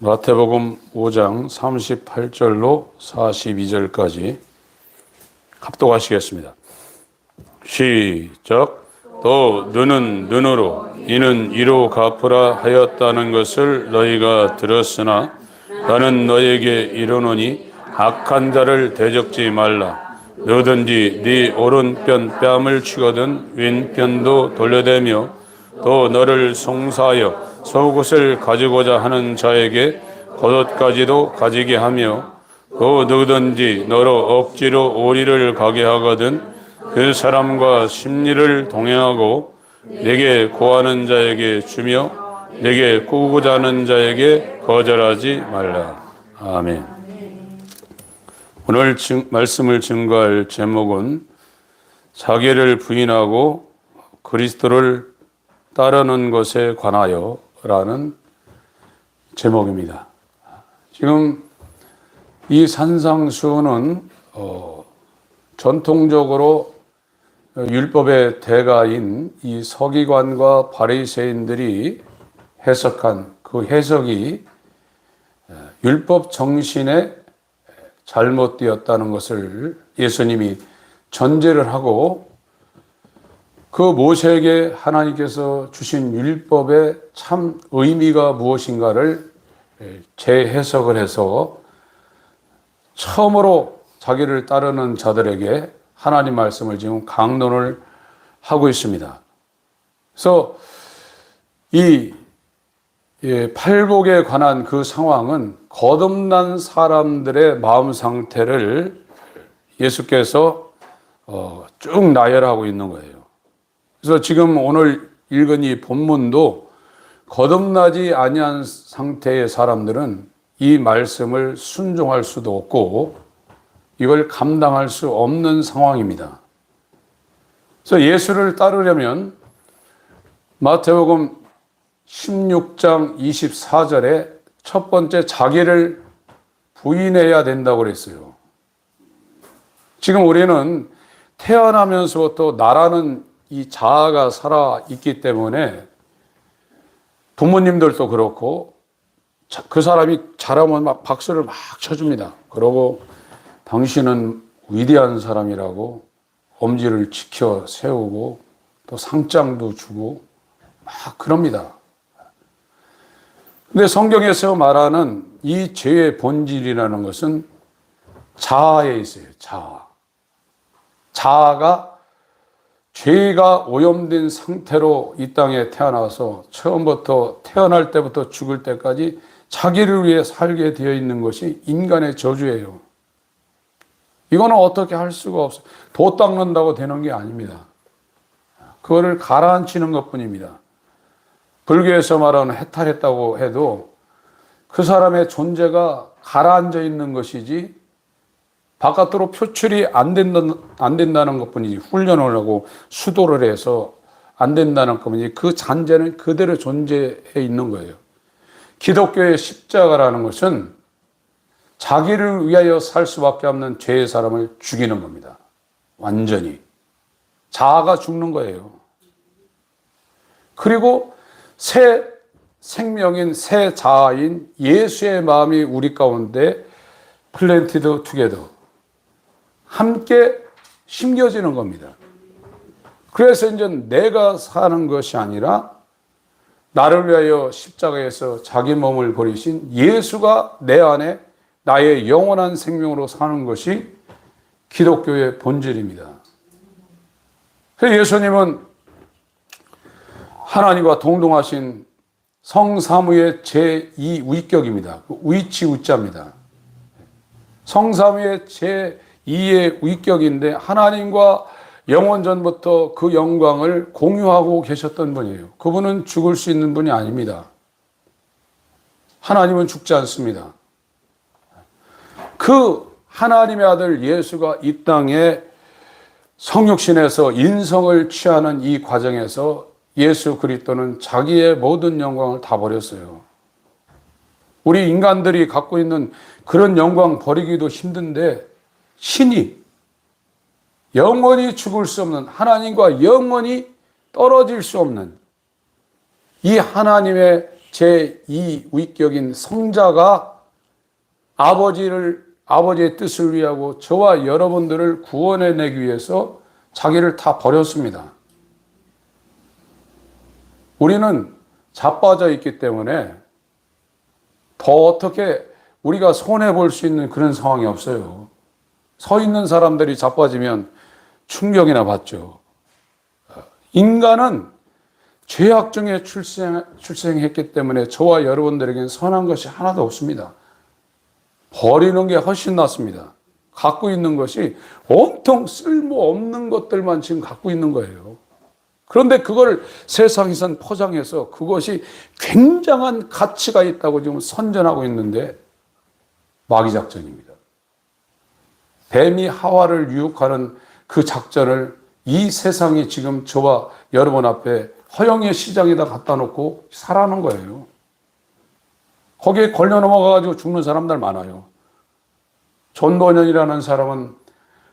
마태복음 5장 38절로 42절까지 합독하시겠습니다. 시작. 또 눈은 눈으로 이는 이로 갚으라 하였다는 것을 너희가 들었으나 나는 너희에게 이르노니 악한 자를 대적지 말라. 누구든지 네 오른편 뺨을 치거든 왼편도 돌려대며 또 너를 송사하여 속옷을 가지고자 하는 자에게 겉옷까지도 가지게 하며 또 누구든지 너로 억지로 오리를 가게 하거든 그 사람과 심리를 동행하고 내게 고하는 자에게 주며 내게 꾸고자 하는 자에게 거절하지 말라. 아멘. 오늘 말씀을 증거할 제목은 자기를 부인하고 그리스도를 따르는 것에 관하여 라는 제목입니다. 지금 이 산상수훈은 전통적으로 율법의 대가인 이 서기관과 바리새인들이 해석한 그 해석이 율법 정신에 잘못되었다는 것을 예수님이 전제를 하고 그 모세에게 하나님께서 주신 율법의 참 의미가 무엇인가를 재해석을 해서 처음으로 자기를 따르는 자들에게 하나님 말씀을 지금 강론을 하고 있습니다. 그래서 이 팔복에 관한 그 상황은 거듭난 사람들의 마음 상태를 예수께서 쭉 나열하고 있는 거예요. 그래서 지금 오늘 읽은 이 본문도 거듭나지 아니한 상태의 사람들은 이 말씀을 순종할 수도 없고 이걸 감당할 수 없는 상황입니다. 그래서 예수를 따르려면 마태복음 16장 24절에 첫 번째 자기를 부인해야 된다고 그랬어요. 지금 우리는 태어나면서부터 나라는 이 자아가 살아있기 때문에 부모님들도 그렇고 그 사람이 잘하면 막 박수를 막 쳐줍니다. 그러고 당신은 위대한 사람이라고 엄지를 지켜 세우고 또 상장도 주고 막 그럽니다. 근데 성경에서 말하는 이 죄의 본질이라는 것은 자아에 있어요. 자아가 죄가 오염된 상태로 이 땅에 태어나서 처음부터 태어날 때부터 죽을 때까지 자기를 위해 살게 되어 있는 것이 인간의 저주예요. 이거는 어떻게 할 수가 없어요. 도 닦는다고 되는 게 아닙니다. 그거를 가라앉히는 것뿐입니다. 불교에서 말하는 해탈했다고 해도 그 사람의 존재가 가라앉아 있는 것이지 바깥으로 표출이 안 된다는 것뿐이지 훈련을 하고 수도를 해서 안 된다는 것뿐이지 그 잔재는 그대로 존재해 있는 거예요. 기독교의 십자가라는 것은 자기를 위하여 살 수밖에 없는 죄의 사람을 죽이는 겁니다. 완전히. 자아가 죽는 거예요. 그리고 새 생명인 새 자아인 예수의 마음이 우리 가운데 플랜티드 투게더 함께 심겨지는 겁니다. 그래서 이제 내가 사는 것이 아니라 나를 위하여 십자가에서 자기 몸을 버리신 예수가 내 안에 나의 영원한 생명으로 사는 것이 기독교의 본질입니다. 예수님은 하나님과 동등하신 성삼위의 제2 위격입니다. 위치 우자입니다. 성삼위의 제2의 위격인데 하나님과 영원 전부터 그 영광을 공유하고 계셨던 분이에요. 그분은 죽을 수 있는 분이 아닙니다. 하나님은 죽지 않습니다. 그 하나님의 아들 예수가 이 땅에 성육신에서 인성을 취하는 이 과정에서 예수 그리스도는 자기의 모든 영광을 다 버렸어요. 우리 인간들이 갖고 있는 그런 영광 버리기도 힘든데 신이 영원히 죽을 수 없는 하나님과 영원히 떨어질 수 없는 이 하나님의 제2위격인 성자가 아버지의 뜻을 위하고 저와 여러분들을 구원해내기 위해서 자기를 다 버렸습니다. 우리는 자빠져 있기 때문에 더 어떻게 우리가 손해볼 수 있는 그런 상황이 없어요. 서 있는 사람들이 자빠지면 충격이나 받죠. 인간은 죄악 중에 출생했기 때문에 저와 여러분들에게는 선한 것이 하나도 없습니다. 버리는 게 훨씬 낫습니다. 갖고 있는 것이 온통 쓸모없는 것들만 지금 갖고 있는 거예요. 그런데 그걸 세상에선 포장해서 그것이 굉장한 가치가 있다고 지금 선전하고 있는데 마귀 작전입니다. 뱀이 하와를 유혹하는 그 작전을 이 세상이 지금 저와 여러분 앞에 허영의 시장에다 갖다 놓고 살아는 거예요. 거기에 걸려 넘어가가지고 죽는 사람들 많아요. 존 버년이라는 사람은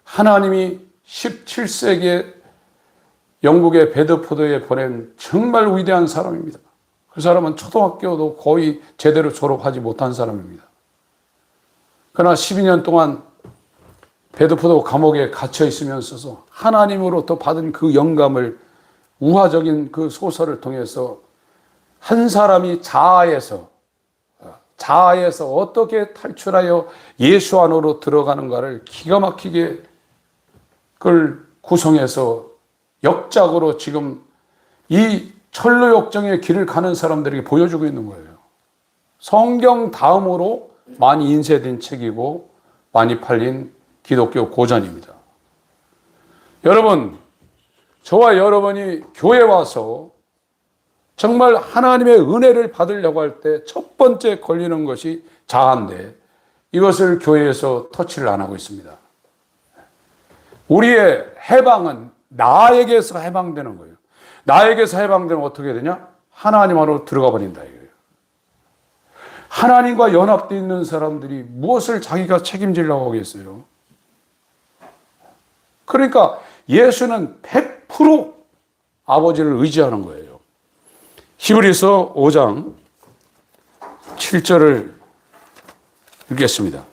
하나님이 17세기에 영국의 베드포드에 보낸 정말 위대한 사람입니다. 그 사람은 초등학교도 거의 제대로 졸업하지 못한 사람입니다. 그러나 12년 동안 베드포드 감옥에 갇혀 있으면서 하나님으로부터 받은 그 영감을 우화적인 그 소설을 통해서 한 사람이 자아에서 어떻게 탈출하여 예수 안으로 들어가는가를 기가 막히게 그걸 구성해서 역작으로 지금 이 철로 역정의 길을 가는 사람들에게 보여주고 있는 거예요. 성경 다음으로 많이 인쇄된 책이고 많이 팔린 기독교 고전입니다. 여러분, 저와 여러분이 교회 와서 정말 하나님의 은혜를 받으려고 할 때 첫 번째 걸리는 것이 자아인데 이것을 교회에서 터치를 안 하고 있습니다. 우리의 해방은 나에게서 해방되는 거예요. 나에게서 해방되면 어떻게 되냐? 하나님 안으로 들어가 버린다 이거예요. 하나님과 연합되어 있는 사람들이 무엇을 자기가 책임지려고 하겠어요? 그러니까 예수는 100% 아버지를 의지하는 거예요. 히브리서 5장 7절을 읽겠습니다.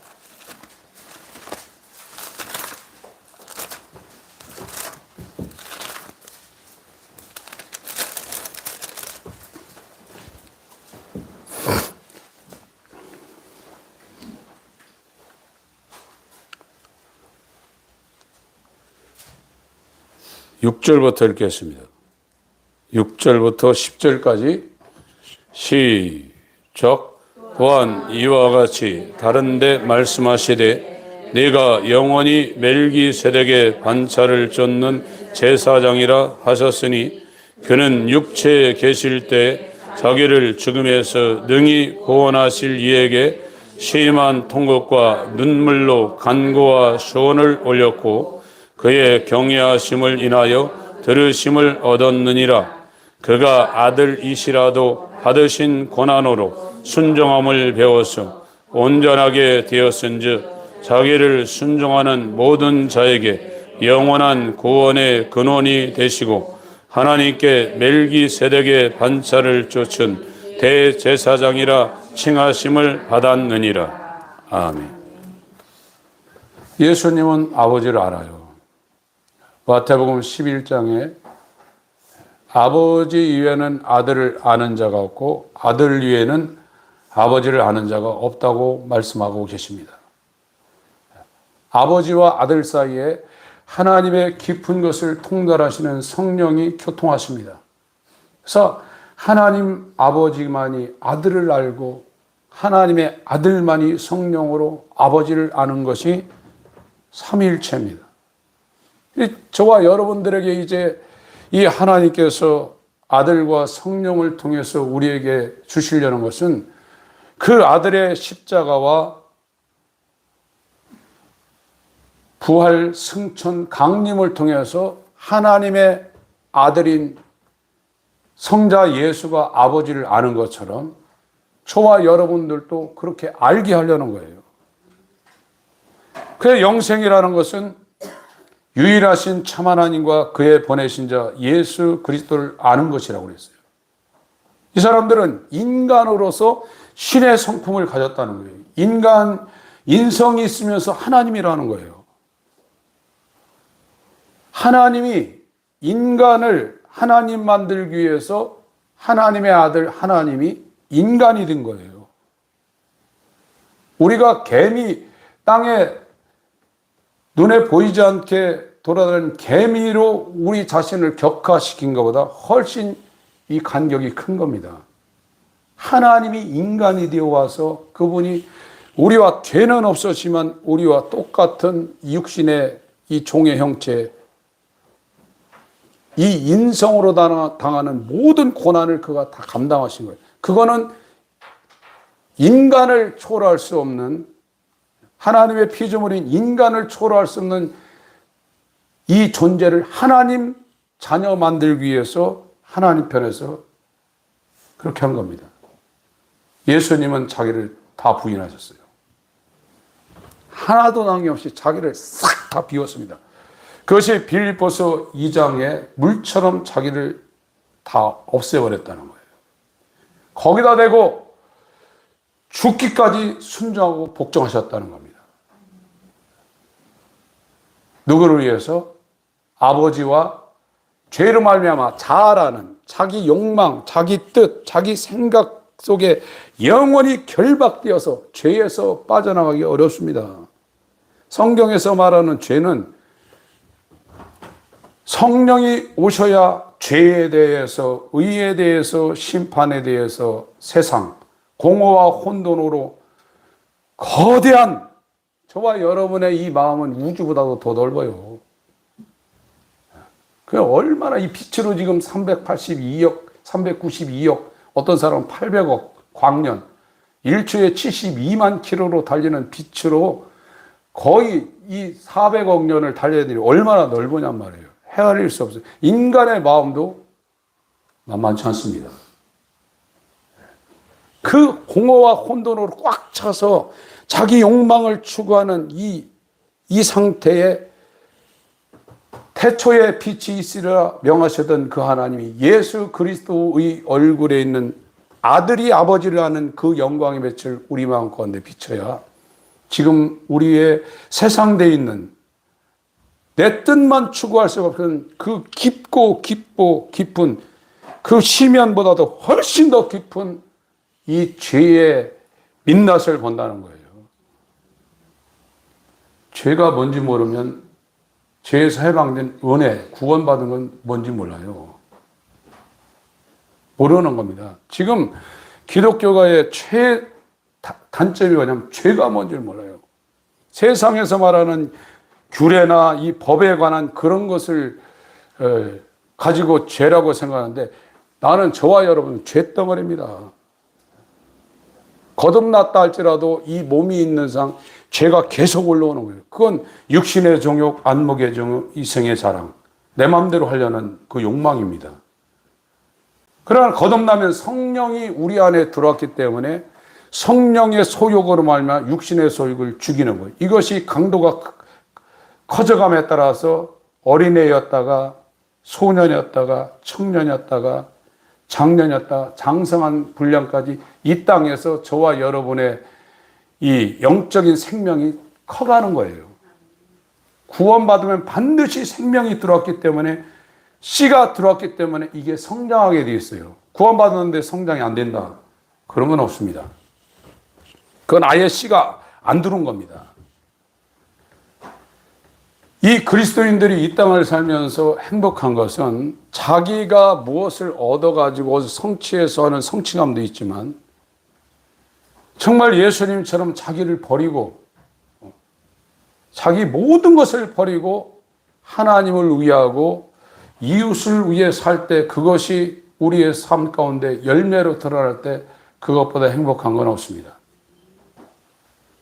(6절부터) 읽겠습니다. 6절부터 10절까지 시작. 또한 이와 같이 다른데 말씀하시되 네가 영원히 멜기세덱의 반차를 쫓는 제사장이라 하셨으니 그는 육체에 계실 때 자기를 죽음에서 능히 구원하실 이에게 심한 통곡과 눈물로 간구와 소원을 올렸고 그의 경외하심을 인하여 들으심을 얻었느니라. 그가 아들이시라도 받으신 고난으로 순종함을 배워서 온전하게 되었은즉 자기를 순종하는 모든 자에게 영원한 구원의 근원이 되시고 하나님께 멜기세덱의 반차를 쫓은 대제사장이라 칭하심을 받았느니라. 아멘. 예수님은 아버지를 알아요. 마태복음 11장에 아버지 이외에는 아들을 아는 자가 없고 아들 이외에는 아버지를 아는 자가 없다고 말씀하고 계십니다. 아버지와 아들 사이에 하나님의 깊은 것을 통달하시는 성령이 교통하십니다. 그래서 하나님 아버지만이 아들을 알고 하나님의 아들만이 성령으로 아버지를 아는 것이 삼위일체입니다. 저와 여러분들에게 이제 이 하나님께서 아들과 성령을 통해서 우리에게 주시려는 것은 그 아들의 십자가와 부활, 승천, 강림을 통해서 하나님의 아들인 성자 예수가 아버지를 아는 것처럼 저와 여러분들도 그렇게 알게 하려는 거예요. 그 영생이라는 것은 유일하신 참 하나님과 그의 보내신 자 예수 그리스도를 아는 것이라고 그랬어요. 이 사람들은 인간으로서 신의 성품을 가졌다는 거예요. 인간, 인성이 있으면서 하나님이라는 거예요. 하나님이 인간을 하나님 만들기 위해서 하나님의 아들 하나님이 인간이 된 거예요. 우리가 개미, 땅에 눈에 보이지 않게 돌아다니는 개미로 우리 자신을 격화시킨 것보다 훨씬 이 간격이 큰 겁니다. 하나님이 인간이 되어 와서 그분이 우리와 죄는 없었지만 우리와 똑같은 육신의 이 종의 형체, 이 인성으로 당하는 모든 고난을 그가 다 감당하신 거예요. 그거는 인간을 초월할 수 없는, 하나님의 피조물인 인간을 초월할 수 없는 이 존재를 하나님 자녀 만들기 위해서 하나님 편에서 그렇게 한 겁니다. 예수님은 자기를 다 부인하셨어요. 하나도 남김없이 자기를 싹 다 비웠습니다. 그것이 빌립보서 2장에 물처럼 자기를 다 없애버렸다는 거예요. 거기다 대고 죽기까지 순종하고 복종하셨다는 겁니다. 누구를 위해서? 아버지와 죄로 말미암아 자아라는 자기 욕망, 자기 뜻, 자기 생각 속에 영원히 결박되어서 죄에서 빠져나가기 어렵습니다. 성경에서 말하는 죄는 성령이 오셔야 죄에 대해서, 의에 대해서, 심판에 대해서 세상, 공허와 혼돈으로 거대한, 저와 여러분의 이 마음은 우주보다도 더 넓어요. 그 얼마나 이 빛으로 지금 382억, 392억, 어떤 사람은 800억 광년, 1초에 72만 킬로로 달리는 빛으로 거의 이 400억 년을 달려야 되니 얼마나 넓으냔 말이에요. 헤아릴 수 없어요. 인간의 마음도 만만치 않습니다. 그 공허와 혼돈으로 꽉 차서 자기 욕망을 추구하는 이 상태에 태초에 빛이 있으리라 명하셨던 그 하나님이 예수 그리스도의 얼굴에 있는 아들이 아버지를 아는 그 영광의 빛을 우리 마음 가운데 비춰야 지금 우리의 세상대에 있는 내 뜻만 추구할 수 없는 그 깊고 깊은 그 심연보다도 훨씬 더 깊은 이 죄의 민낯을 본다는 거예요. 죄가 뭔지 모르면 죄에서 해방된 은혜, 구원받은 건 뭔지 몰라요. 모르는 겁니다. 지금 기독교가의 단점이 뭐냐면 죄가 뭔지 몰라요. 세상에서 말하는 규례나 이 법에 관한 그런 것을 가지고 죄라고 생각하는데 나는 저와 여러분은 죄덩어리입니다. 거듭났다 할지라도 이 몸이 있는 상 죄가 계속 올라오는 거예요. 그건 육신의 정욕, 안목의 정욕, 이생의 자랑, 내 마음대로 하려는 그 욕망입니다. 그러나 거듭나면 성령이 우리 안에 들어왔기 때문에 성령의 소욕으로 말미암아 육신의 소욕을 죽이는 거예요. 이것이 강도가 커져감에 따라서 어린애였다가 소년이었다가 청년이었다가 장년이었다가 장성한 분량까지 이 땅에서 저와 여러분의 이 영적인 생명이 커가는 거예요. 구원받으면 반드시 생명이 들어왔기 때문에 씨가 들어왔기 때문에 이게 성장하게 되어 있어요. 구원받았는데 성장이 안 된다. 그런 건 없습니다. 그건 아예 씨가 안 들어온 겁니다. 이 그리스도인들이 이 땅을 살면서 행복한 것은 자기가 무엇을 얻어가지고 성취해서 하는 성취감도 있지만 정말 예수님처럼 자기를 버리고 자기 모든 것을 버리고 하나님을 위하고 이웃을 위해 살 때 그것이 우리의 삶 가운데 열매로 드러날 때 그것보다 행복한 건 없습니다.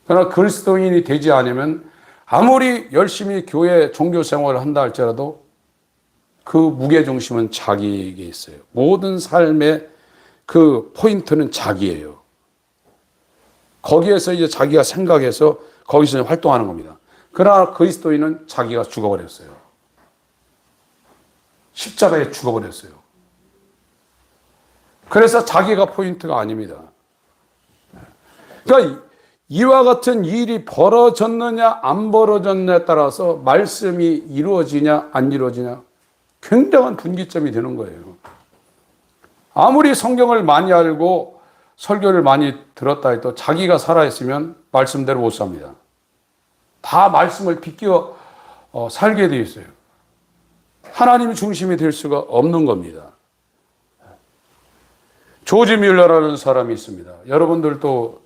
그러나 그리스도인이 되지 않으면 아무리 열심히 교회 종교 생활을 한다 할지라도 그 무게중심은 자기에게 있어요. 모든 삶의 그 포인트는 자기예요. 거기에서 이제 자기가 생각해서 거기서 활동하는 겁니다. 그러나 그리스도인은 자기가 죽어버렸어요. 십자가에 죽어버렸어요. 그래서 자기가 포인트가 아닙니다. 그러니까 이와 같은 일이 벌어졌느냐 안 벌어졌느냐에 따라서 말씀이 이루어지냐 안 이루어지냐 굉장한 분기점이 되는 거예요. 아무리 성경을 많이 알고 설교를 많이 들었다 해도 자기가 살아있으면 말씀대로 못 삽니다. 다 말씀을 비껴 살게 돼 있어요. 하나님이 중심이 될 수가 없는 겁니다. 조지 뮬러라는 사람이 있습니다. 여러분들도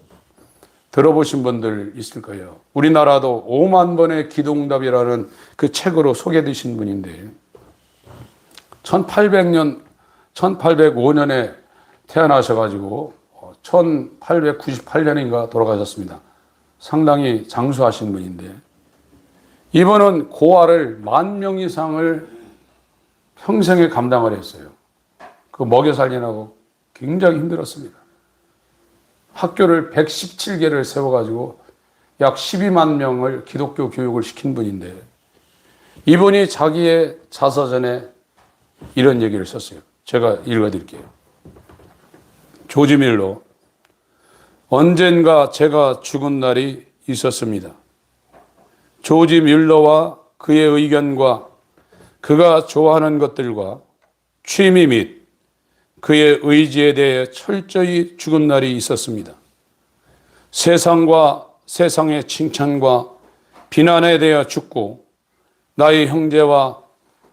들어보신 분들 있을 거예요. 우리나라도 5만 번의 기도응답이라는 그 책으로 소개되신 분인데 1805년에 태어나셔가지고 1898년인가 돌아가셨습니다. 상당히 장수하신 분인데 이분은 고아를 10,000명 이상을 평생에 감당을 했어요. 그 먹여 살리느라고 굉장히 힘들었습니다. 학교를 117개를 세워가지고 약 12만 명을 기독교 교육을 시킨 분인데 이분이 자기의 자서전에 이런 얘기를 썼어요. 제가 읽어드릴게요. 조지 밀러, 언젠가 제가 죽은 날이 있었습니다. 조지 밀러와 그의 의견과 그가 좋아하는 것들과 취미 및 그의 의지에 대해 철저히 죽은 날이 있었습니다. 세상과 세상의 칭찬과 비난에 대해 죽고 나의 형제와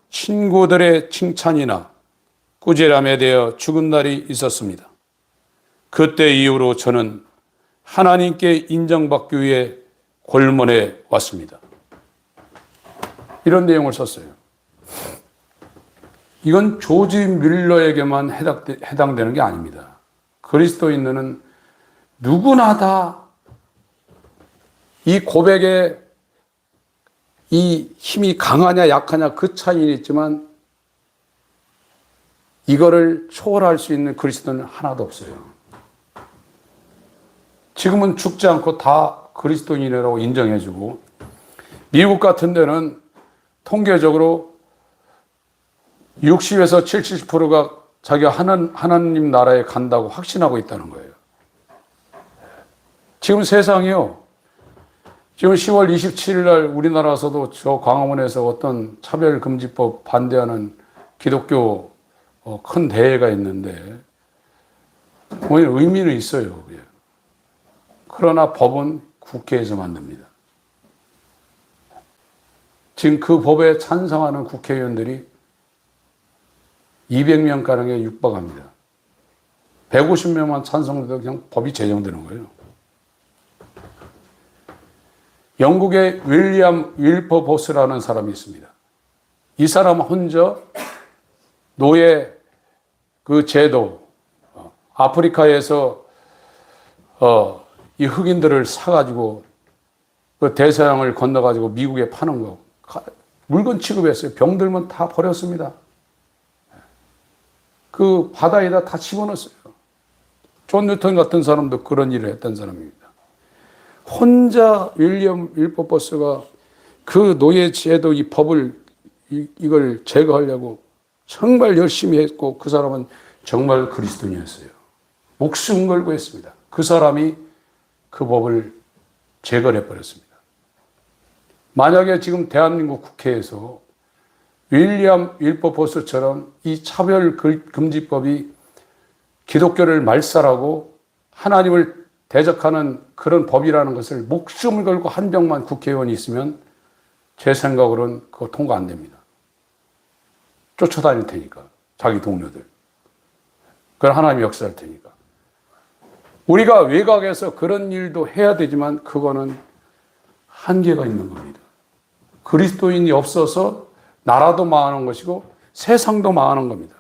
친구들의 칭찬이나 꾸지람에 대해 죽은 날이 있었습니다. 그때 이후로 저는 하나님께 인정받기 위해 골문에 왔습니다. 이런 내용을 썼어요. 이건 조지 뮬러에게만 해당되는 게 아닙니다. 그리스도인들은 누구나 다 이 고백에 이 힘이 강하냐 약하냐 그 차이는 있지만 이거를 초월할 수 있는 그리스도는 하나도 없어요. 지금은 죽지 않고 다 그리스도인이라고 인정해주고 미국 같은 데는 통계적으로 60에서 70%가 자기가 하나님 나라에 간다고 확신하고 있다는 거예요. 지금 세상이요. 지금 10월 27일 날 우리나라에서도 저 광화문에서 어떤 차별금지법 반대하는 기독교 큰 대회가 있는데 의미는 있어요. 그러나 법은 국회에서 만듭니다. 지금 그 법에 찬성하는 국회의원들이 200명가량에 육박합니다. 150명만 찬성돼도 그냥 법이 제정되는 거예요. 영국의 윌리엄 윌퍼보스라는 사람이 있습니다. 이 사람 혼자 노예 그 제도, 아프리카에서 이 흑인들을 사가지고 그 대서양을 건너가지고 미국에 파는 거. 물건 취급했어요. 병들면 다 버렸습니다. 그 바다에다 다 집어넣었어요. 존 뉴턴 같은 사람도 그런 일을 했던 사람입니다. 혼자 윌리엄 윌퍼버스가 그 노예 제도 이 법을 이걸 제거하려고 정말 열심히 했고 그 사람은 정말 그리스도인이었어요. 목숨 걸고 했습니다. 그 사람이 그 법을 제거를 해버렸습니다. 만약에 지금 대한민국 국회에서 윌리엄 윌퍼버스처럼 이 차별금지법이 기독교를 말살하고 하나님을 대적하는 그런 법이라는 것을 목숨을 걸고 한 명만 국회의원이 있으면 제 생각으로는 그거 통과 안 됩니다. 쫓아다닐 테니까 자기 동료들. 그걸 하나님이 역사할 테니까. 우리가 외곽에서 그런 일도 해야 되지만 그거는 한계가 있는 겁니다. 그리스도인이 없어서 나라도 망하는 것이고 세상도 망하는 겁니다.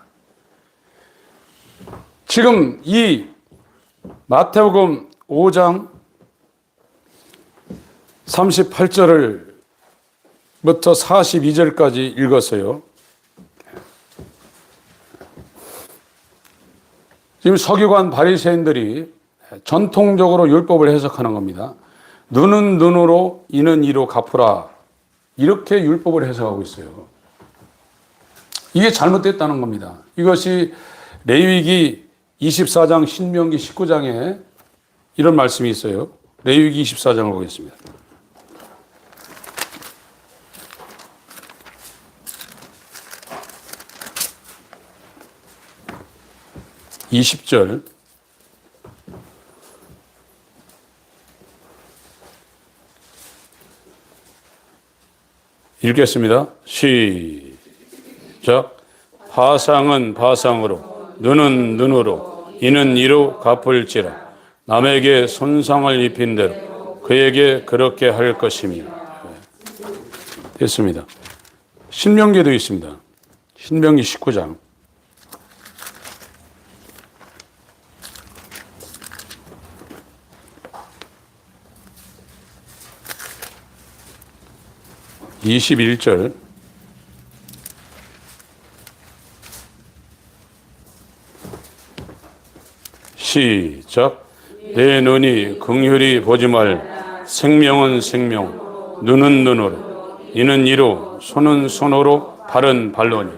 지금 이 마태복음 5장 38절부터 42절까지 읽었어요. 지금 서기관 바리새인들이 전통적으로 율법을 해석하는 겁니다. 눈은 눈으로 이는 이로 갚으라. 이렇게 율법을 해석하고 있어요. 이게 잘못됐다는 겁니다. 이것이 레위기 24장 신명기 19장에 이런 말씀이 있어요. 레위기 24장을 보겠습니다. (20절) 읽겠습니다. 시작. 바상은 바상으로, 눈은 눈으로, 이는 이로 갚을지라. 남에게 손상을 입힌 대로 그에게 그렇게 할 것이며. 됐습니다. 신명기도 있습니다. 신명기 19장. (21절) 시작. 내 눈이 긍휼히 보지 말. 생명은 생명, 눈은 눈으로, 이는 이로, 손은 손으로, 발은 발로니.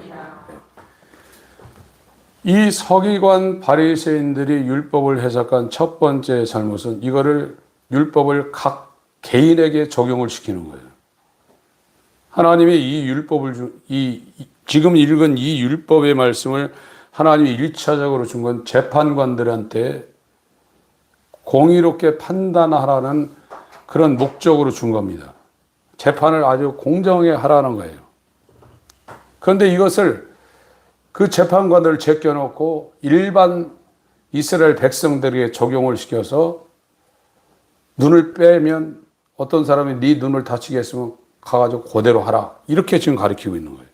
이 서기관 바리새인들이 율법을 해석한 첫 번째 잘못은 이거를 율법을 각 개인에게 적용을 시키는 거예요. 하나님이 이 율법을 지금 읽은 이 율법의 말씀을 하나님이 1차적으로 준 건 재판관들한테 공의롭게 판단하라는 그런 목적으로 준 겁니다. 재판을 아주 공정하게 하라는 거예요. 그런데 이것을 그 재판관들을 제껴놓고 일반 이스라엘 백성들에게 적용을 시켜서 눈을 빼면 어떤 사람이 네 눈을 다치게 했으면 가가지고 그대로 하라. 이렇게 지금 가르치고 있는 거예요.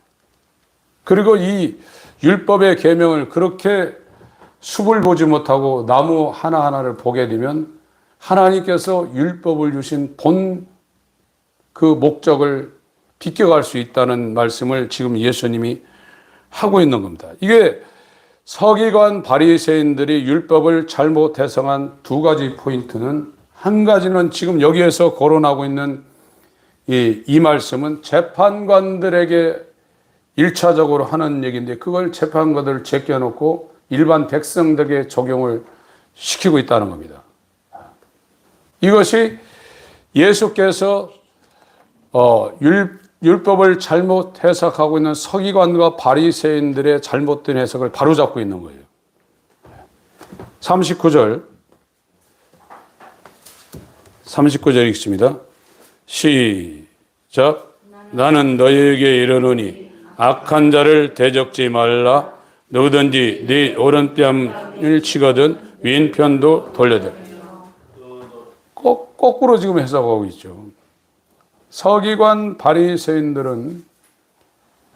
그리고 이 율법의 계명을 그렇게 숲을 보지 못하고 나무 하나하나를 보게 되면 하나님께서 율법을 주신 본 그 목적을 비껴갈 수 있다는 말씀을 지금 예수님이 하고 있는 겁니다. 이게 서기관 바리새인들이 율법을 잘못 해석한 두 가지 포인트는, 한 가지는 지금 여기에서 거론하고 있는 이 말씀은 재판관들에게 1차적으로 하는 얘기인데 그걸 재판관들을 제껴놓고 일반 백성들에게 적용을 시키고 있다는 겁니다. 이것이 예수께서 율법을 잘못 해석하고 있는 서기관과 바리새인들의 잘못된 해석을 바로잡고 있는 거예요. 39절 읽습니다. 시작. 나는 너희에게 이르노니 악한 자를 대적지 말라. 누구든지 네 오른뺨을 치거든 왼편도 돌려대라. 거꾸로 지금 해석하고 있죠. 서기관 바리새인들은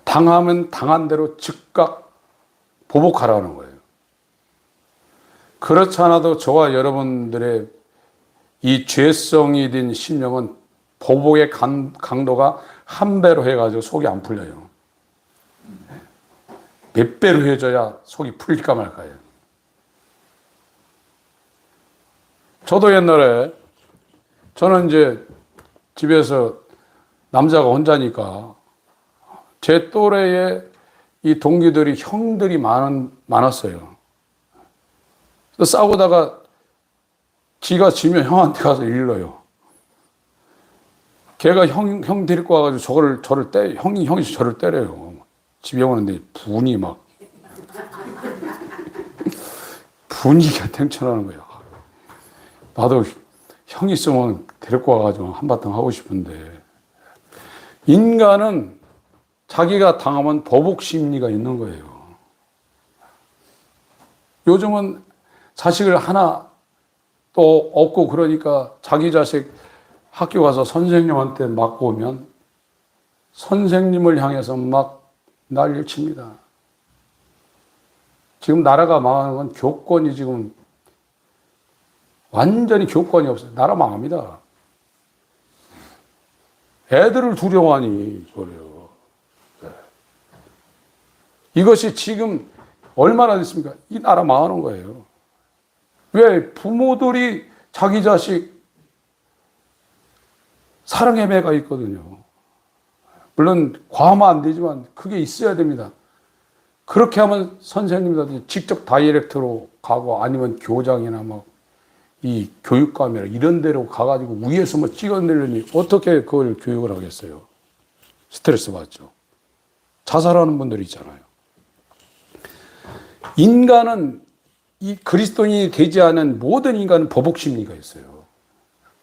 당하면 당한 대로 즉각 보복하라는 거예요. 그렇지 않아도 저와 여러분들의 이 죄성이 된 심령은 보복의 강도가 한 배로 해가지고 속이 안 풀려요. 몇 배로 해줘야 속이 풀릴까 말까요. 저도 옛날에 저는 이제 집에서 남자가 혼자니까 제 또래의 이 동기들이 형들이 많았어요. 그래서 싸우다가 지가 지면 형한테 가서 일러요. 걔가 형 데리고 와가지고 저를 형이 저를 때려요. 집에 오는데 분이 분위기가 탱천하는 거예요. 나도 형 있으면 데리고 와가지고 한바탕 하고 싶은데, 인간은 자기가 당하면 보복 심리가 있는 거예요. 요즘은 자식을 하나 또 없고 그러니까 자기 자식 학교 가서 선생님한테 맞고 오면 선생님을 향해서 막 난리를 칩니다. 지금 나라가 망하는 건 교권이 지금 완전히 교권이 없어요. 나라 망합니다. 애들을 두려워하니 그래요. 이것이 지금 얼마나 됐습니까? 이 나라 망하는 거예요. 왜? 부모들이 자기 자식 사랑의 매가 있거든요. 물론 과하면 안 되지만 그게 있어야 됩니다. 그렇게 하면 선생님들도 직접 다이렉트로 가고 아니면 교장이나 뭐 이 교육감이나 이런 데로 가가지고 위에서 뭐 찍어내려니 어떻게 그걸 교육을 하겠어요? 스트레스 받죠. 자살하는 분들이 있잖아요. 인간은 이 그리스도인이 되지 않은 모든 인간은 보복심리가 있어요.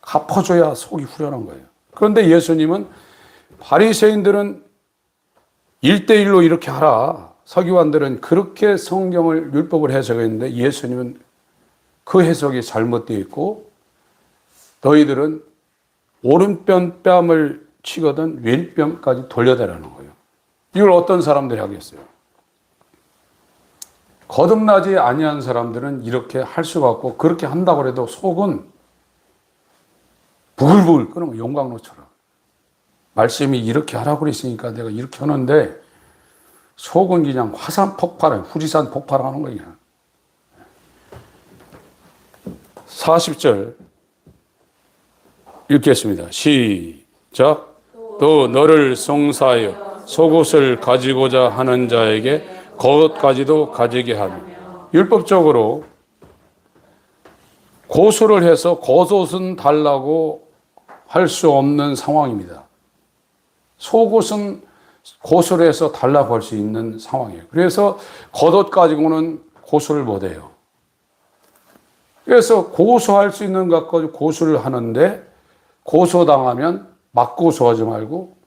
갚아줘야 속이 후련한 거예요. 그런데 예수님은 바리새인들은 1대1로 이렇게 하라. 서기관들은 그렇게 성경을 율법을 해석했는데 예수님은 그 해석이 잘못되어 있고 너희들은 오른편 뺨을 치거든 왼편까지 돌려대라는 거예요. 이걸 어떤 사람들이 하겠어요? 거듭나지 아니한 사람들은 이렇게 할 수가 없고 그렇게 한다고 해도 속은 부글부글 끓는 용광로처럼 말씀이 이렇게 하라고 그랬으니까 내가 이렇게 하는데 속은 그냥 화산 폭발, 후지산 폭발하는 거예요. 40절 읽겠습니다. 시작. 또 너를 송사하여 속옷을 가지고자 하는 자에게 겉옷까지도 가지게 하며. 율법적으로 고소를 해서 겉옷은 달라고 할 수 없는 상황입니다. 속옷은 고소를 해서 달라고 할 수 있는 상황이에요. 그래서 겉옷 가지고는 고소를 못해요. 그래서 고소할 수 있는 것 가지고 고소를 하는데 고소당하면 막 고소하지 말고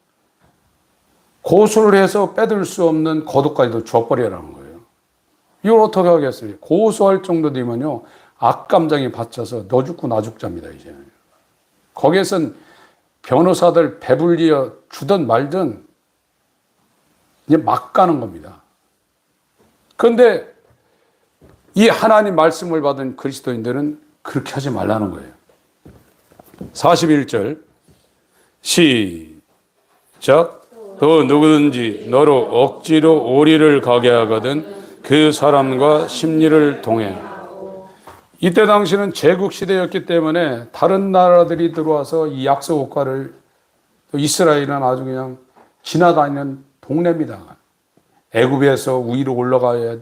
고소를 해서 빼들 수 없는 겉옷까지도 줘버리라는 거예요. 이걸 어떻게 하겠어요? 고소할 정도 되면요. 악감정이 받쳐서 너 죽고 나 죽자입니다, 이제. 거기에선 변호사들 배불리어 주든 말든 이제 막 가는 겁니다. 그런데 이 하나님 말씀을 받은 그리스도인들은 그렇게 하지 말라는 거예요. 41절 시작. 또 누구든지 너로 억지로 오리를 가게 하거든 그 사람과 심리를 동행. 이때 당시는 제국 시대였기 때문에 다른 나라들이 들어와서 이 약속 국가를 이스라엘은 아주 그냥 지나다니는 동네입니다. 애굽에서 위로 올라가야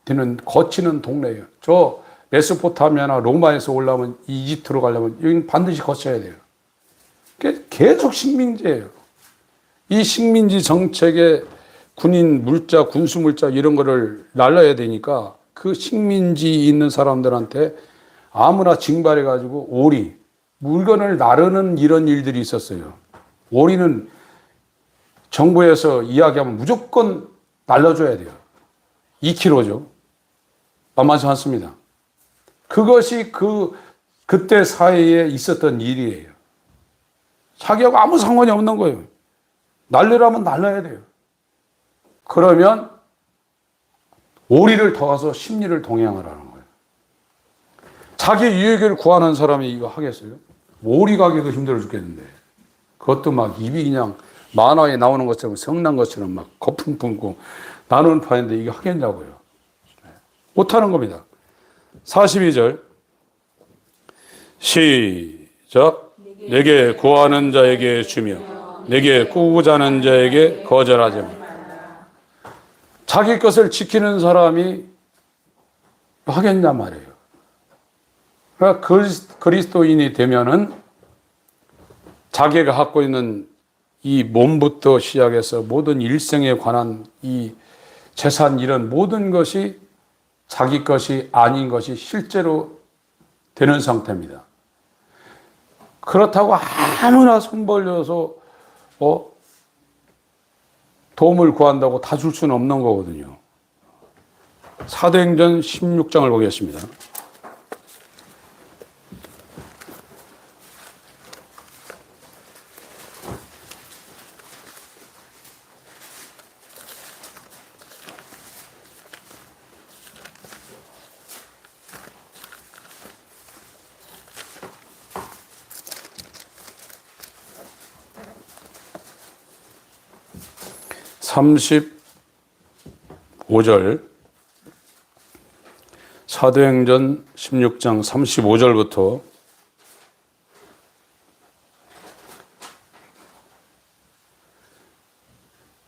되는 거치는 동네예요. 저 메소포타미아나 로마에서 올라오면 이집트로 가려면 여기는 반드시 거쳐야 돼요. 계속 식민지예요. 이 식민지 정책에 군인 물자, 군수 물자 이런 거를 날라야 되니까 그 식민지 있는 사람들한테 아무나 징발해가지고 오리, 물건을 나르는 이런 일들이 있었어요. 오리는 정부에서 이야기하면 무조건 날려줘야 돼요. 2kg죠. 만만치 않습니다. 그것이 그때 사회에 있었던 일이에요. 자기하고 아무 상관이 없는 거예요. 날리라면 날려야 돼요. 그러면 오리를 더 가서 심리를 동행하라는 거예요. 자기 유익을 구하는 사람이 이거 하겠어요? 오리 가기도 힘들어 죽겠는데. 그것도 막 입이 그냥 만화에 나오는 것처럼 성난 것처럼 막 거품 품고 나누는 판인데 이게 하겠냐고요. 못하는 겁니다. 42절 시작. 내게 구하는 자에게 주며 내게 꾸고자 하는 자에게 거절하지 마. 자기 것을 지키는 사람이 하겠냐 말이에요. 그러니까 그리스도인이 되면은 자기가 갖고 있는 이 몸부터 시작해서 모든 일생에 관한 이 재산 이런 모든 것이 자기 것이 아닌 것이 실제로 되는 상태입니다. 그렇다고 아무나 손 벌려서 도움을 구한다고 다 줄 수는 없는 거거든요. 사도행전 16장을 보겠습니다. (35절) 사도행전 16장 35절부터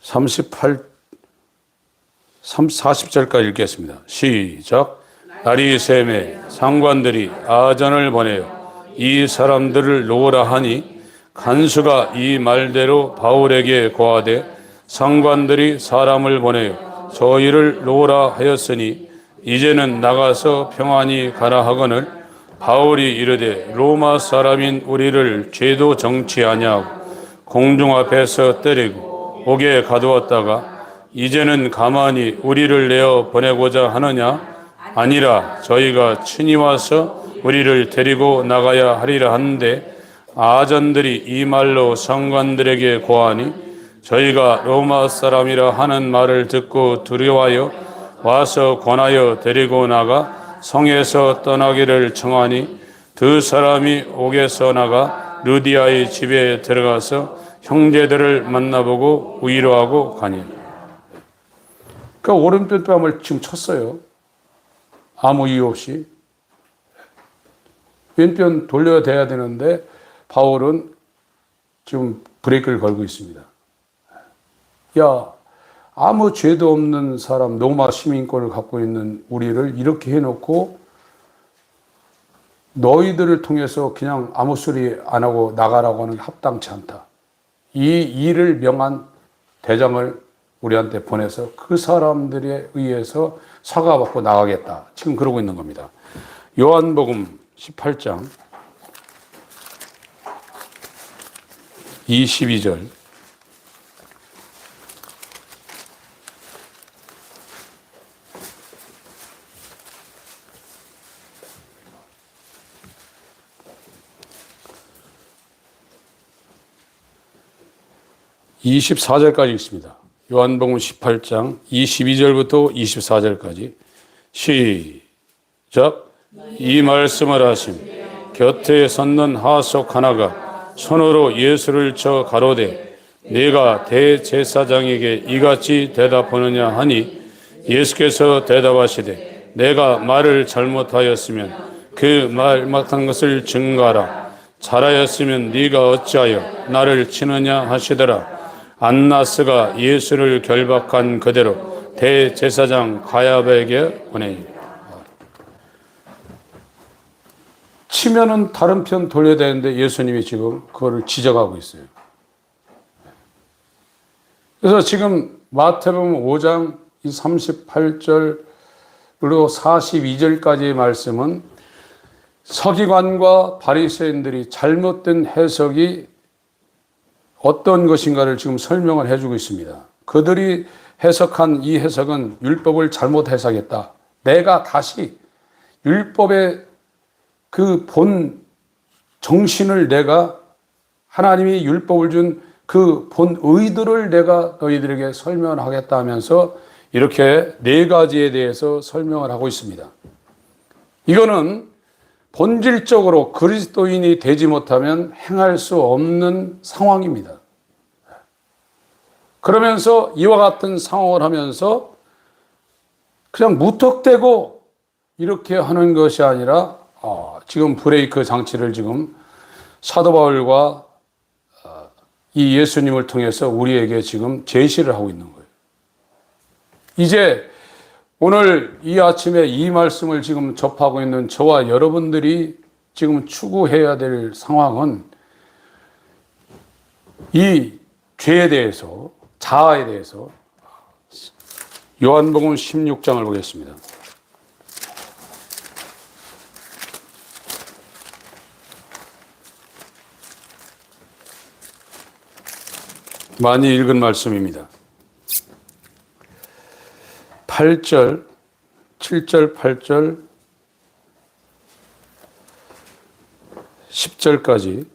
38, 40절까지 읽겠습니다. 시작. 날이 샘에 상관들이 아전을 보내요 이 사람들을 놓으라 하니 간수가 이 말대로 바울에게 고하되 상관들이 사람을 보내요 저희를 놓으라 하였으니 이제는 나가서 평안히 가라 하거늘 바울이 이르되 로마 사람인 우리를 죄도 정치 아니하고 공중 앞에서 때리고 옥에 가두었다가 이제는 가만히 우리를 내어 보내고자 하느냐 아니라 저희가 친히 와서 우리를 데리고 나가야 하리라 하는데 아전들이 이 말로 상관들에게 고하니 저희가 로마 사람이라 하는 말을 듣고 두려워하여 와서 권하여 데리고 나가 성에서 떠나기를 청하니 두 사람이 옥에서 나가 루디아의 집에 들어가서 형제들을 만나보고 위로하고 가니. 그러니까 오른편 뺨을 지금 쳤어요. 아무 이유 없이. 왼편 돌려대야 되는데 바울은 지금 브레이크를 걸고 있습니다. 야, 아무 죄도 없는 사람, 로마 시민권을 갖고 있는 우리를 이렇게 해놓고 너희들을 통해서 그냥 아무 소리 안 하고 나가라고 하는 합당치 않다. 이 일을 명한 대장을 우리한테 보내서 그 사람들에 의해서 사과받고 나가겠다. 지금 그러고 있는 겁니다. 요한복음 18장 22절. (24절까지) 있습니다. 요한복음 18장 22절부터 24절까지 시작. 이 말씀을 하심 곁에 섰는 하석 하나가 손으로 예수를 쳐 가로되 네가 대제사장에게 이같이 대답하느냐 하니 예수께서 대답하시되 내가 말을 잘못하였으면 그 말 못한 것을 증거하라. 잘하였으면 네가 어찌하여 나를 치느냐 하시더라. 안나스가 예수를 결박한 그대로 대제사장 가야바에게 보내니. 치면은 다른 편 돌려야 되는데 예수님이 지금 그거를 지적하고 있어요. 그래서 지금 마태복음 5장 38절로 42절까지의 말씀은 서기관과 바리새인들이 잘못된 해석이 어떤 것인가를 지금 설명을 해주고 있습니다. 그들이 해석한 이 해석은 율법을 잘못 해석했다. 내가 다시 율법의 그 본 정신을 내가 하나님이 율법을 준 그 본 의도를 내가 너희들에게 설명을 하겠다 하면서 이렇게 네 가지에 대해서 설명을 하고 있습니다. 이거는 본질적으로 그리스도인이 되지 못하면 행할 수 없는 상황입니다. 그러면서 이와 같은 상황을 하면서 그냥 무턱대고 이렇게 하는 것이 아니라 지금 브레이크 장치를 지금 사도 바울과 이 예수님을 통해서 우리에게 지금 제시를 하고 있는 거예요. 이제 오늘 이 아침에 이 말씀을 지금 접하고 있는 저와 여러분들이 지금 추구해야 될 상황은 이 죄에 대해서, 자아에 대해서 요한복음 16장을 보겠습니다. 많이 읽은 말씀입니다. 8절, 7절, 8절, 10절까지,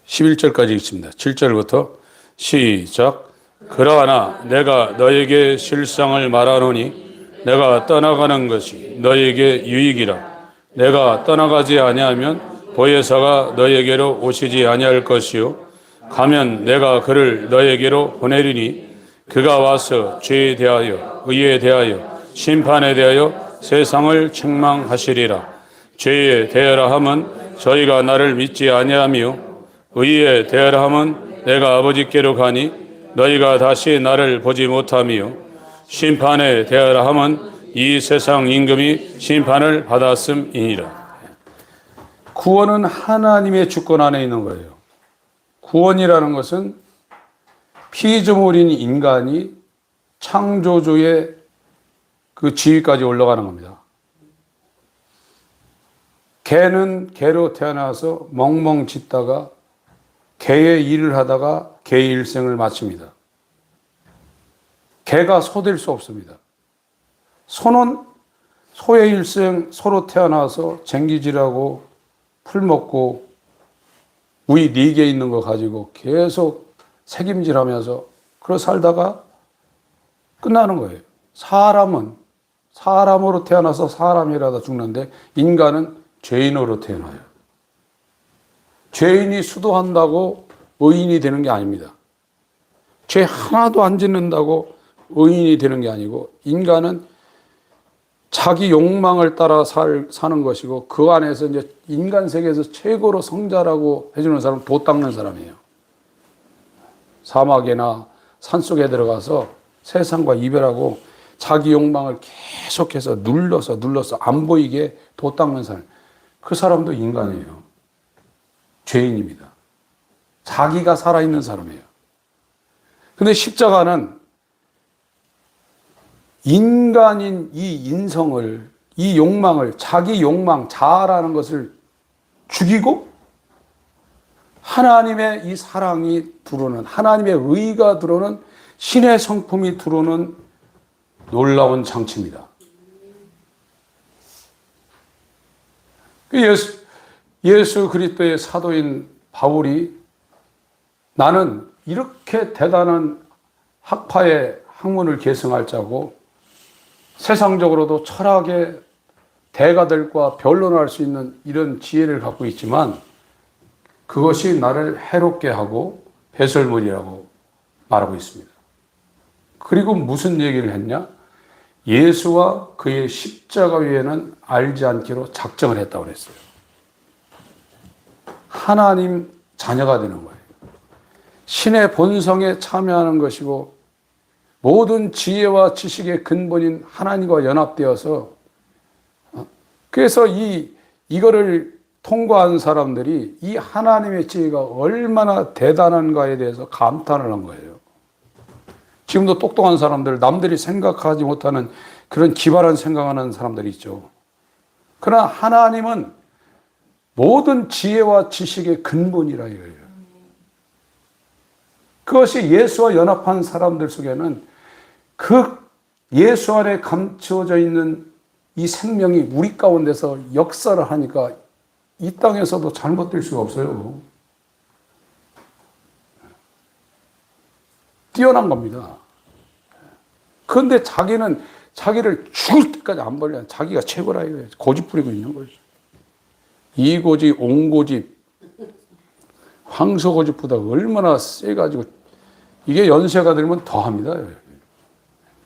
11절까지 있습니다. 7절부터 시작. 그러나 내가 너에게 실상을 말하노니 내가 떠나가는 것이 너에게 유익이라. 내가 떠나가지 아니하면 보혜사가 너에게로 오시지 아니할 것이요 가면 내가 그를 너에게로 보내리니 그가 와서 죄에 대하여 의에 대하여 심판에 대하여 세상을 책망하시리라. 죄에 대하라 함은 저희가 나를 믿지 아니하며 의에 대하라 함은 내가 아버지께로 가니 너희가 다시 나를 보지 못하며 심판에 대하라 함은 이 세상 임금이 심판을 받았음이니라. 구원은 하나님의 주권 안에 있는 거예요. 구원이라는 것은 피조물인 인간이 창조주의 그 지위까지 올라가는 겁니다. 개는 개로 태어나서 멍멍 짖다가 개의 일을 하다가 개의 일생을 마칩니다. 개가 소 될 수 없습니다. 소는 소의 일생 소로 태어나서 쟁기질하고 풀 먹고 우리 4개 있는 거 가지고 계속 책임질하면서 그러 살다가 끝나는 거예요. 사람은 사람으로 태어나서 사람이라도 죽는데 인간은 죄인으로 태어나요. 죄인이 수도한다고 의인이 되는 게 아닙니다. 죄 하나도 안 짓는다고 의인이 되는 게 아니고 인간은 자기 욕망을 따라 사는 것이고 그 안에서 이제 인간 세계에서 최고로 성자라고 해주는 사람은 도 닦는 사람이에요. 사막이나 산속에 들어가서 세상과 이별하고 자기 욕망을 계속해서 눌러서 안 보이게 도 닦는 사람. 그 사람도 인간이에요. 죄인입니다. 자기가 살아있는 사람이에요. 근데 십자가는 인간인 이 인성을, 이 욕망을, 자기 욕망, 자아라는 것을 죽이고 하나님의 이 사랑이 들어오는, 하나님의 의가 들어오는, 신의 성품이 들어오는 놀라운 장치입니다. 예수 그리스도의 사도인 바울이 나는 이렇게 대단한 학파의 학문을 계승할 자고 세상적으로도 철학의 대가들과 변론할 수 있는 이런 지혜를 갖고 있지만 그것이 나를 해롭게 하고 배설물이라고 말하고 있습니다. 그리고 무슨 얘기를 했냐? 예수와 그의 십자가 위에는 알지 않기로 작정을 했다고 그랬어요. 하나님 자녀가 되는 거예요. 신의 본성에 참여하는 것이고 모든 지혜와 지식의 근본인 하나님과 연합되어서 그래서 이거를 통과한 사람들이 이 하나님의 지혜가 얼마나 대단한가에 대해서 감탄을 한 거예요. 지금도 똑똑한 사람들, 남들이 생각하지 못하는 그런 기발한 생각하는 사람들이 있죠. 그러나 하나님은 모든 지혜와 지식의 근본이라 이거예요. 그것이 예수와 연합한 사람들 속에는 그 예수 안에 감추어져 있는 이 생명이 우리 가운데서 역사를 하니까 이 땅에서도 잘못될 수가 없어요. 뛰어난 겁니다. 그런데 자기는 자기를 죽을 때까지 안 벌려. 자기가 최고라 이거예요. 고집 부리고 있는 거죠. 이 고집, 온 고집, 황소 고집보다 얼마나 세가지고 이게 연세가 들면 더 합니다.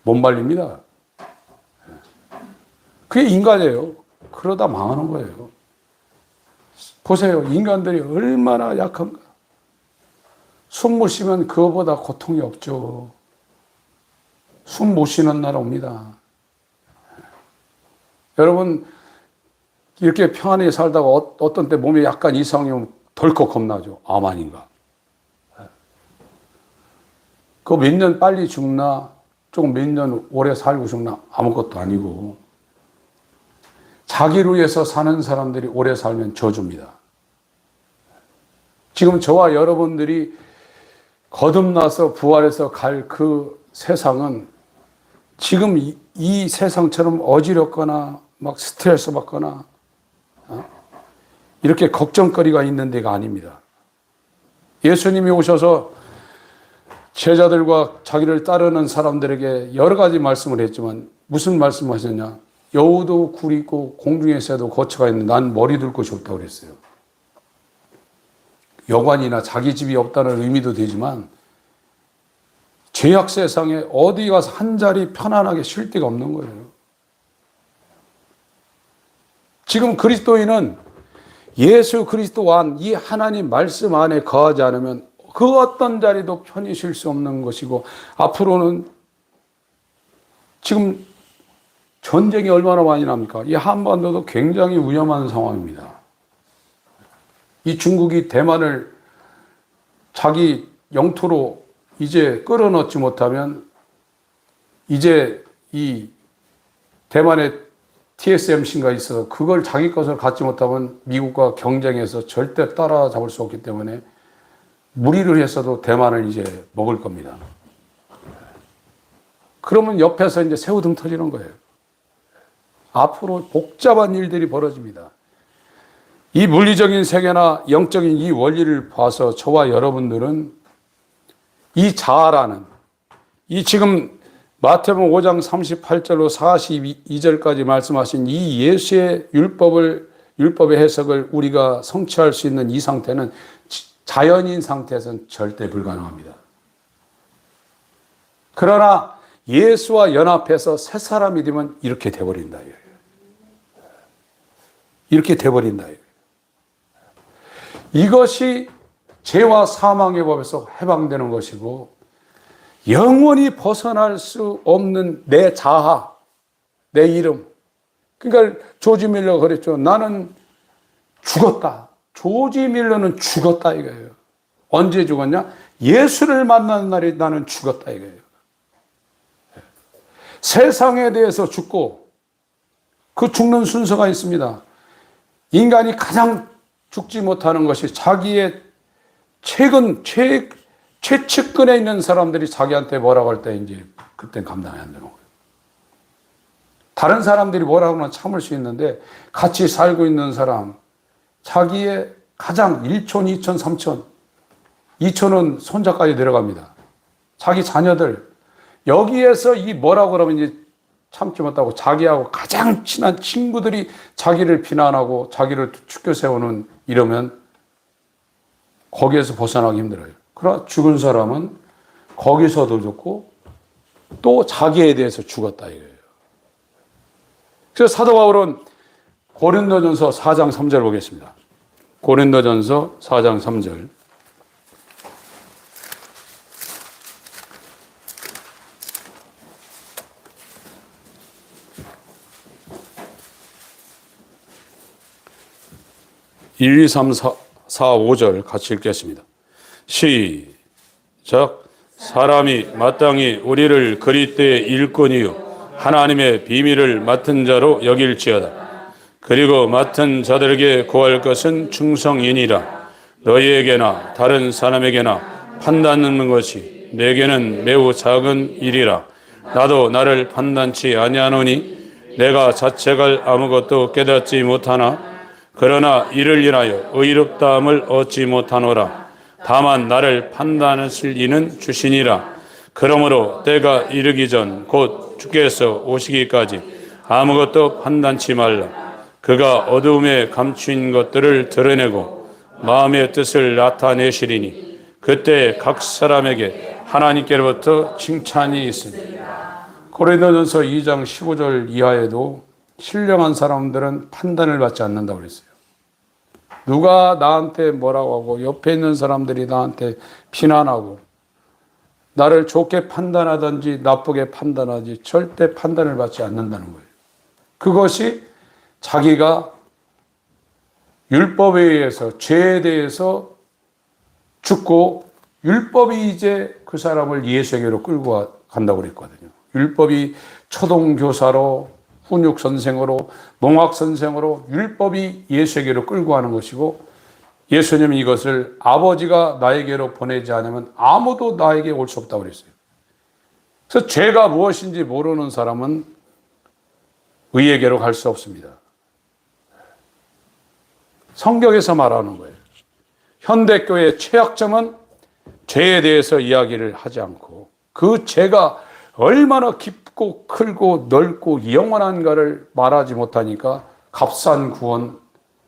못 말립니다. 그게 인간이에요. 그러다 망하는 거예요. 보세요. 인간들이 얼마나 약한가. 숨 못 쉬면 그거보다 고통이 없죠. 숨 못 쉬는 날 옵니다. 여러분, 이렇게 평안히 살다가 어떤 때 몸에 약간 이상이 오면 덜컥 겁나죠. 암 아닌가. 그거 몇 년 빨리 죽나, 조금 몇 년 오래 살고 죽나, 아무것도 아니고. 자기를 위해서 사는 사람들이 오래 살면 저주입니다. 지금 저와 여러분들이 거듭나서 부활해서 갈 그 세상은 지금 이 세상처럼 어지럽거나 막 스트레스 받거나 이렇게 걱정거리가 있는 데가 아닙니다. 예수님이 오셔서 제자들과 자기를 따르는 사람들에게 여러 가지 말씀을 했지만 무슨 말씀을 하셨냐? 여우도 굴이 있고 공중의 새도 거처가 있는데 난 머리 둘 곳이 없다고 그랬어요. 여관이나 자기 집이 없다는 의미도 되지만 죄악 세상에 어디 가서 한 자리 편안하게 쉴 데가 없는 거예요. 지금 그리스도인은 예수 그리스도 안, 이 하나님 말씀 안에 거하지 않으면 그 어떤 자리도 편히 쉴 수 없는 것이고 앞으로는 지금 전쟁이 얼마나 많이 납니까? 이 한반도도 굉장히 위험한 상황입니다. 이 중국이 대만을 자기 영토로 이제 끌어넣지 못하면 이제 이 대만의 TSMC가 있어서 그걸 자기 것을 갖지 못하면 미국과 경쟁해서 절대 따라잡을 수 없기 때문에 무리를 했어도 대만을 이제 먹을 겁니다. 그러면 옆에서 이제 새우등 터지는 거예요. 앞으로 복잡한 일들이 벌어집니다. 이 물리적인 세계나 영적인 이 원리를 봐서 저와 여러분들은 이 자아라는 이 지금 마태복음 5장 38절로 42절까지 말씀하신 이 예수의 율법의 해석을 우리가 성취할 수 있는 이 상태는 자연인 상태에서는 절대 불가능합니다. 그러나 예수와 연합해서 새 사람이 되면 이렇게 돼버린다. 이렇게 돼버린다. 이것이 죄와 사망의 법에서 해방되는 것이고 영원히 벗어날 수 없는 내 자아, 내 이름. 그러니까 조지 밀러가 그랬죠. 나는 죽었다. 조지 밀러는 죽었다 이거예요. 언제 죽었냐? 예수를 만난 날에 나는 죽었다 이거예요. 세상에 대해서 죽고 그 죽는 순서가 있습니다. 인간이 가장 죽지 못하는 것이 자기의 최측근에 있는 사람들이 자기한테 뭐라고 할 때 이제 그땐 감당이 안 되는 거예요. 다른 사람들이 뭐라고 하면 참을 수 있는데 같이 살고 있는 사람, 자기의 가장 1촌, 2촌, 3촌, 2촌은 손자까지 내려갑니다. 자기 자녀들, 여기에서 이 뭐라고 그러면 이제 참지 못하고 자기하고 가장 친한 친구들이 자기를 비난하고 자기를 축켜 세우는 이러면 거기에서 벗어나기 힘들어요. 그러나 죽은 사람은 거기서도 죽고 또 자기에 대해서 죽었다 이거예요. 그래서 사도 바울은 고린도전서 4장 3절 보겠습니다. 고린도전서 4장 3절. (1, 2, 3, 4, 5절) 같이 읽겠습니다. 시작. 사람이 마땅히 우리를 그리스도의 일꾼이요 하나님의 비밀을 맡은 자로 여길지어다. 그리고 맡은 자들에게 구할 것은 충성이니라. 너희에게나 다른 사람에게나 판단하는 것이 내게는 매우 작은 일이라. 나도 나를 판단치 아니하노니 내가 자책할 아무것도 깨닫지 못하나 그러나 이를 인하여 의롭다함을 얻지 못하노라. 다만 나를 판단하실 이는 주시니라. 그러므로 때가 이르기 전 곧 주께서 오시기까지 아무것도 판단치 말라. 그가 어두움에 감추인 것들을 드러내고 마음의 뜻을 나타내시리니 그때 각 사람에게 하나님께로부터 칭찬이 있으니. 고린도전서 2장 15절 이하에도 신령한 사람들은 판단을 받지 않는다고 그랬어요. 누가 나한테 뭐라고 하고 옆에 있는 사람들이 나한테 비난하고 나를 좋게 판단하든지 나쁘게 판단하지 절대 판단을 받지 않는다는 거예요. 그것이 자기가 율법에 의해서 죄에 대해서 죽고 율법이 이제 그 사람을 예수에게로 끌고 간다고 그랬거든요. 율법이 초등교사로 훈육 선생으로 농학 선생으로 율법이 예수에게로 끌고 가는 것이고 예수님은 이것을 아버지가 나에게로 보내지 않으면 아무도 나에게 올 수 없다고 그랬어요. 그래서 죄가 무엇인지 모르는 사람은 의에게로 갈 수 없습니다. 성경에서 말하는 거예요. 현대교회의 최악점은 죄에 대해서 이야기를 하지 않고 그 죄가 얼마나 깊고 크고 넓고 영원한가를 말하지 못하니까 값싼 구원,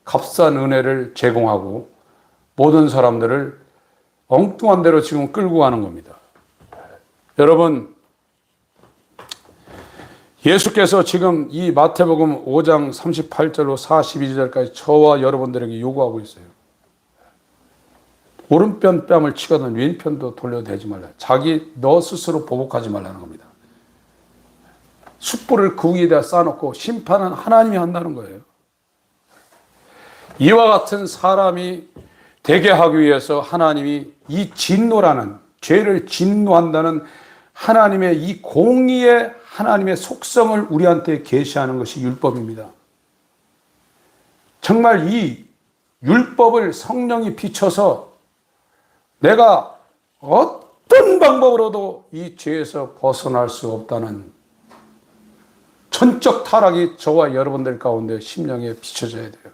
값싼 은혜를 제공하고 모든 사람들을 엉뚱한 대로 지금 끌고 가는 겁니다. 여러분, 예수께서 지금 이 마태복음 5장 38절로 42절까지 저와 여러분들에게 요구하고 있어요. 오른편 뺨을 치거든 왼편도 돌려대지 말라. 너 스스로 보복하지 말라는 겁니다. 숯불을 그 위에다 쌓아놓고 심판은 하나님이 한다는 거예요. 이와 같은 사람이 되게 하기 위해서 하나님이 이 진노라는, 죄를 진노한다는 하나님의 이 공의의 하나님의 속성을 우리한테 계시하는 것이 율법입니다. 정말 이 율법을 성령이 비춰서 내가 어떤 방법으로도 이 죄에서 벗어날 수 없다는 전적 타락이 저와 여러분들 가운데 심령에 비춰져야 돼요.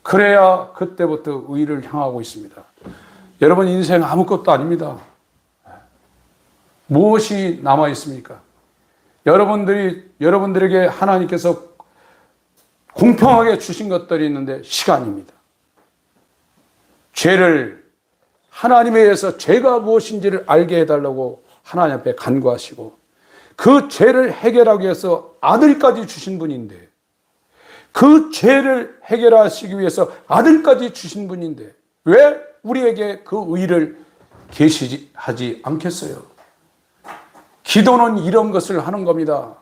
그래야 그때부터 의를 향하고 있습니다. 여러분 인생 아무것도 아닙니다. 무엇이 남아 있습니까? 여러분들에게 하나님께서 공평하게 주신 것들이 있는데 시간입니다. 죄를 하나님에 의해서 죄가 무엇인지를 알게 해달라고 하나님 앞에 간구하시고 그 죄를 해결하기 위해서 아들까지 주신 분인데 그 죄를 해결하시기 위해서 아들까지 주신 분인데 왜 우리에게 그 의를 계시하지 않겠어요? 기도는 이런 것을 하는 겁니다.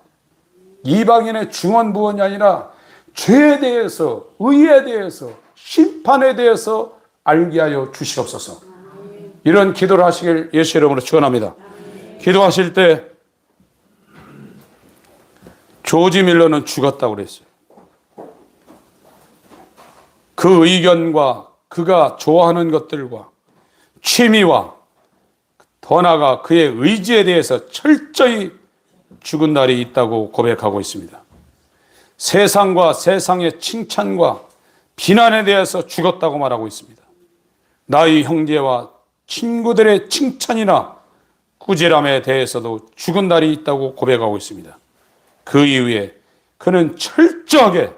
이방인의 중언부언이 아니라 죄에 대해서, 의에 대해서, 심판에 대해서 알게 하여 주시옵소서. 이런 기도를 하시길 예수 이름으로 축원합니다. 기도하실 때 조지 밀러는 죽었다고 그랬어요. 그 의견과 그가 좋아하는 것들과 취미와 더 나아가 그의 의지에 대해서 철저히 죽은 날이 있다고 고백하고 있습니다. 세상과 세상의 칭찬과 비난에 대해서 죽었다고 말하고 있습니다. 나의 형제와 친구들의 칭찬이나 꾸지람에 대해서도 죽은 날이 있다고 고백하고 있습니다. 그 이후에 그는 철저하게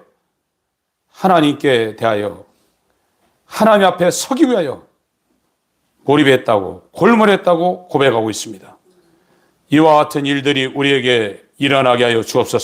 하나님께 대하여 하나님 앞에 서기 위하여 몰입했다고 골몰했다고 고백하고 있습니다. 이와 같은 일들이 우리에게 일어나게 하여 주옵소서.